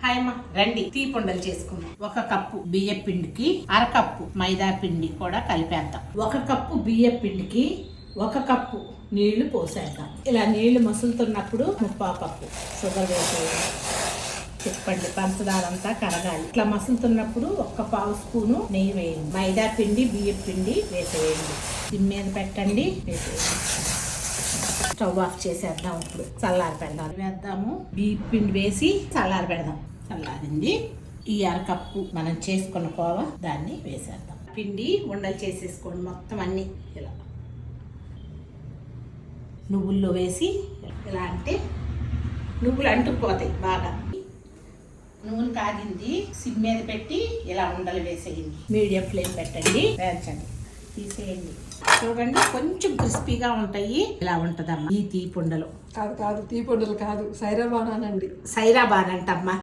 Hi అమ్మ, రండి తీపుండలు చేసుకుందాం. 1 కప్పు బియ్య పిండికి 1/2 కప్పు మైదా పిండి కూడా కలిపేద్దాం. 1 కప్పు బియ్య పిండికి 1 కప్పు నీళ్లు పోసేద్దాం. ఇలా నీళ్లు మసులుతున్నప్పుడు 3/4 కప్పు షుగర్ వేసేయాలి. తిప్పండి, పంచదార అంతా కరగాలి. ఇట్లా మసులుతున్నప్పుడు 1/4 స్పూను నెయ్యి వేయండి. మైదా పిండి బియ్య పిండి వేసేయండి. దీని మీద పెట్టండి, వేసేయండి. స్టవ్ ఆఫ్ చేసేద్దాం. ఇప్పుడు చల్లారి పెడదాం. వేద్దాము. బియ్య పిండి వేసి చల్లారి పెడదాం. చల్లారింది. ఈ 1/2 కప్పు మనం చేసుకున్న కోవ దాన్ని వేసేద్దాం. పిండి ఉండలు చేసేసుకోండి మొత్తం అన్ని. ఇలా నువ్వుల్లో వేసి ఇలా అంటే నువ్వులు అంటుకుపోతాయి బాగా. నూనె కాగింది. సిమ్ మీద పెట్టి ఇలా ఉండలు వేసేయండి. మీడియం ఫ్లేమ్ పెట్టండి, వేయించండి, తీసేయండి. చూడండి, కొంచెం క్రిస్పీగా ఉంటాయి. ఇలా ఉంటదమ్మా ఈ తీపుండలు. కాదు తీపుండలు కాదు, సైరాబానానండి. సైరాబాన్ అంటమ్మా.